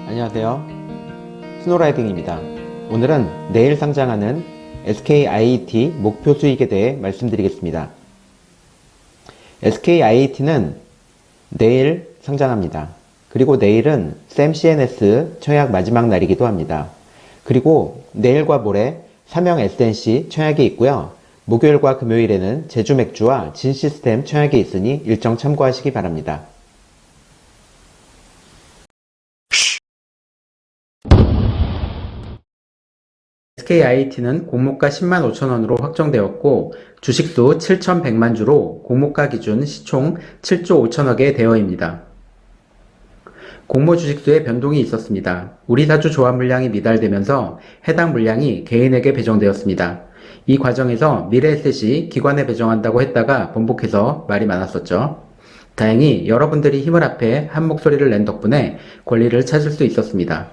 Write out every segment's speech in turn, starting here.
안녕하세요. 스노라이딩입니다. 오늘은 내일 상장하는 SKIET 목표 수익에 대해 말씀드리겠습니다. SKIET는 내일 상장합니다. 그리고 내일은 SAM-CNS 청약 마지막 날이기도 합니다. 그리고 내일과 모레 삼형 SNC 청약이 있고요. 목요일과 금요일에는 제주맥주와 진시스템 청약이 있으니 일정 참고하시기 바랍니다. SKIET는 공모가 10만 5천원으로 확정되었고 주식수 7,100만 주로 공모가 기준 시총 7조 5천억의 대여입니다. 공모 주식수에 변동이 있었습니다. 우리사주 조합 물량이 미달되면서 해당 물량이 개인에게 배정되었습니다. 이 과정에서 미래에셋이 기관에 배정한다고 했다가 번복해서 말이 많았었죠. 다행히 여러분들이 힘을 합해 한 목소리를 낸 덕분에 권리를 찾을 수 있었습니다.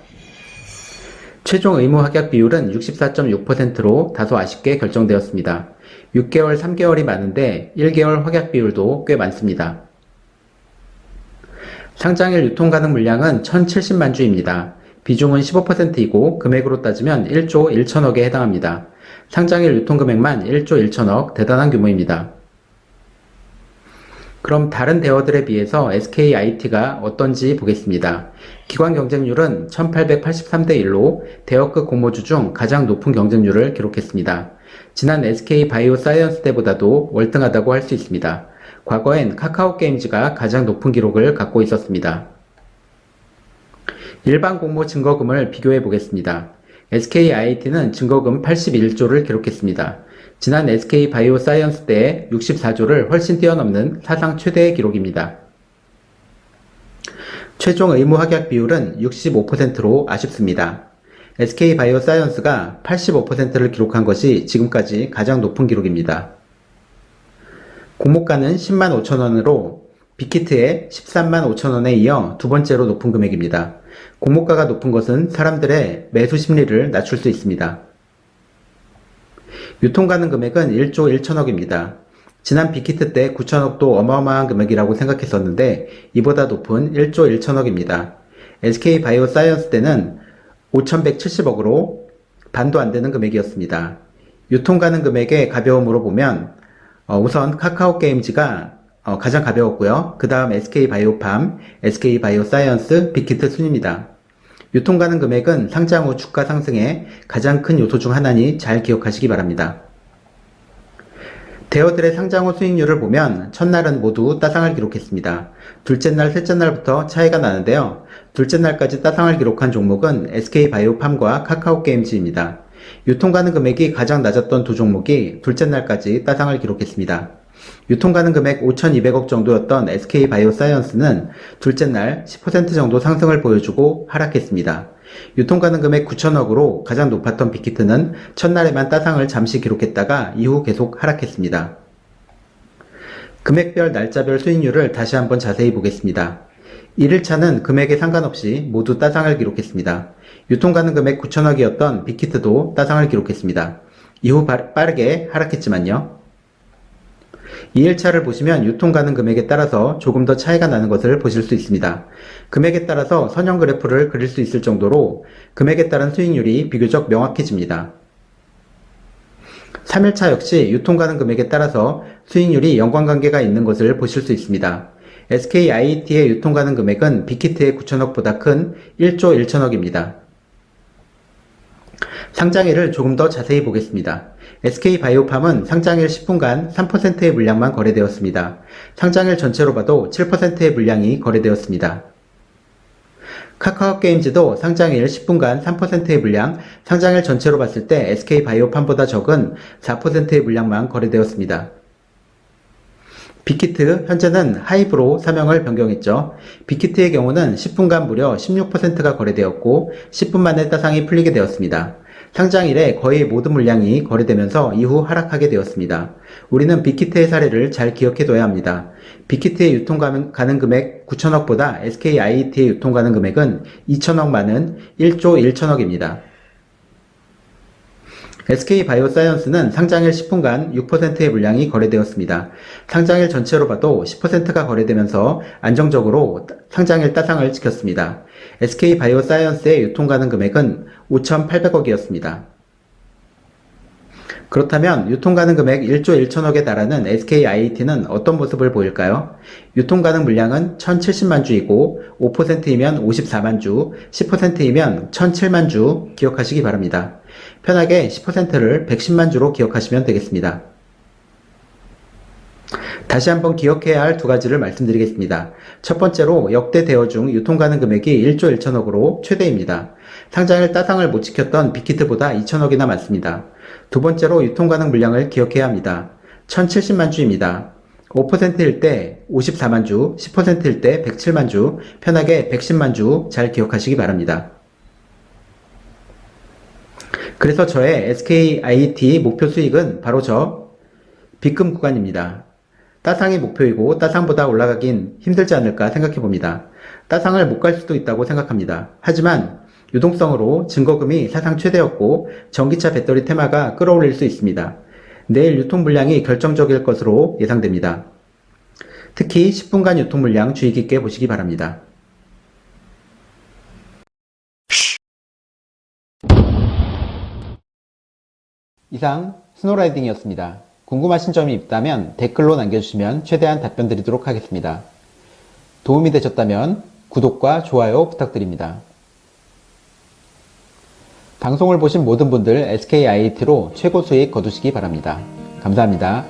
최종 의무 확약 비율은 64.6%로 다소 아쉽게 결정되었습니다. 6개월, 3개월이 많은데 1개월 확약 비율도 꽤 많습니다. 상장일 유통 가능 물량은 1,070만 주입니다. 비중은 15%이고 금액으로 따지면 1조 1천억에 해당합니다. 상장일 유통 금액만 1조 1천억, 대단한 규모입니다. 그럼 다른 대여들에 비해서 SKIET가 어떤지 보겠습니다. 기관 경쟁률은 1883대 1로 대여급 공모주 중 가장 높은 경쟁률을 기록했습니다. 지난 SK바이오사이언스 때보다도 월등하다고 할 수 있습니다. 과거엔 카카오게임즈가 가장 높은 기록을 갖고 있었습니다. 일반 공모 증거금을 비교해 보겠습니다. SKIET는 증거금 81조를 기록했습니다. 지난 SK바이오사이언스 때 64조를 훨씬 뛰어넘는 사상 최대의 기록입니다. 최종 의무 확약 비율은 65%로 아쉽습니다. SK바이오사이언스가 85%를 기록한 것이 지금까지 가장 높은 기록입니다. 공모가는 10만 5천원으로 빅히트의 13만 5천원에 이어 두 번째로 높은 금액입니다. 공모가가 높은 것은 사람들의 매수 심리를 낮출 수 있습니다. 유통 가능 금액은 1조 1천억입니다. 지난 빅히트 때 9천억도 어마어마한 금액이라고 생각했었는데 이보다 높은 1조 1천억입니다. SK바이오사이언스 때는 5,170억으로 반도 안 되는 금액이었습니다. 유통 가능 금액의 가벼움으로 보면 우선 카카오게임즈가 가장 가벼웠고요. 그 다음 SK바이오팜, SK바이오사이언스, 빅히트 순입니다. 유통 가능 금액은 상장 후 주가 상승의 가장 큰 요소 중 하나니 잘 기억하시기 바랍니다. 대여들의 상장 후 수익률을 보면 첫날은 모두 따상을 기록했습니다. 둘째 날, 셋째 날부터 차이가 나는데요. 둘째 날까지 따상을 기록한 종목은 SK바이오팜과 카카오게임즈입니다. 유통 가능 금액이 가장 낮았던 두 종목이 둘째 날까지 따상을 기록했습니다. 유통 가능 금액 5,200억 정도였던 SK바이오사이언스는 둘째 날 10% 정도 상승을 보여주고 하락했습니다. 유통 가능 금액 9천억으로 가장 높았던 빅히트는 첫날에만 따상을 잠시 기록했다가 이후 계속 하락했습니다. 금액별 날짜별 수익률을 다시 한번 자세히 보겠습니다. 1일차는 금액에 상관없이 모두 따상을 기록했습니다. 유통 가능 금액 9천억이었던 빅히트도 따상을 기록했습니다. 이후 빠르게 하락했지만요. 2일차를 보시면 유통 가능 금액에 따라서 조금 더 차이가 나는 것을 보실 수 있습니다. 금액에 따라서 선형 그래프를 그릴 수 있을 정도로 금액에 따른 수익률이 비교적 명확해집니다. 3일차 역시 유통 가능 금액에 따라서 수익률이 연관관계가 있는 것을 보실 수 있습니다. SKIET의 유통 가능 금액은 빅히트의 9천억보다 큰 1조 1천억입니다. 상장일을 조금 더 자세히 보겠습니다. SK바이오팜은 상장일 10분간 3%의 물량만 거래되었습니다. 상장일 전체로 봐도 7%의 물량이 거래되었습니다. 카카오게임즈도 상장일 10분간 3%의 물량, 상장일 전체로 봤을 때 SK바이오팜보다 적은 4%의 물량만 거래되었습니다. 빅히트, 현재는 하이브로 사명을 변경했죠. 빅히트의 경우는 10분간 무려 16%가 거래되었고 10분 만에 따상이 풀리게 되었습니다. 상장일에 거의 모든 물량이 거래되면서 이후 하락하게 되었습니다. 우리는 빅히트의 사례를 잘 기억해둬야 합니다. 빅히트의 유통 가능 금액 9천억보다 SKIET의 유통 가능 금액은 2천억 많은 1조 1천억입니다. SK바이오사이언스는 상장일 10분간 6%의 물량이 거래되었습니다. 상장일 전체로 봐도 10%가 거래되면서 안정적으로 상장일 따상을 지켰습니다. SK바이오사이언스의 유통 가능 금액은 5,800억이었습니다. 그렇다면 유통 가능 금액 1조 1천억에 달하는 SKIAT는 어떤 모습을 보일까요? 유통 가능 물량은 1,070만 주이고 5%이면 54만 주, 10%이면 1,007만 주 기억하시기 바랍니다. 편하게 10%를 110만 주로 기억하시면 되겠습니다. 다시 한번 기억해야 할 두 가지를 말씀드리겠습니다. 첫 번째로 역대 대여 중 유통 가능 금액이 1조 1천억으로 최대입니다. 상장일 따상을 못 지켰던 빅히트보다 2천억이나 많습니다. 두 번째로 유통 가능 물량을 기억해야 합니다. 1,070만 주입니다. 5%일 때 54만 주, 10%일 때 107만 주, 편하게 110만 주 잘 기억하시기 바랍니다. 그래서 저의 SKIAT 목표 수익은 바로 저 B급 구간입니다. 따상이 목표이고 따상보다 올라가긴 힘들지 않을까 생각해 봅니다. 따상을 못 갈 수도 있다고 생각합니다. 하지만 유동성으로 증거금이 사상 최대였고 전기차 배터리 테마가 끌어올릴 수 있습니다. 내일 유통 물량이 결정적일 것으로 예상됩니다. 특히 10분간 유통 물량 주의 깊게 보시기 바랍니다. 이상 스노라이딩이었습니다. 궁금하신 점이 있다면 댓글로 남겨주시면 최대한 답변 드리도록 하겠습니다. 도움이 되셨다면 구독과 좋아요 부탁드립니다. 방송을 보신 모든 분들 SKIAT로 최고 수익 거두시기 바랍니다. 감사합니다.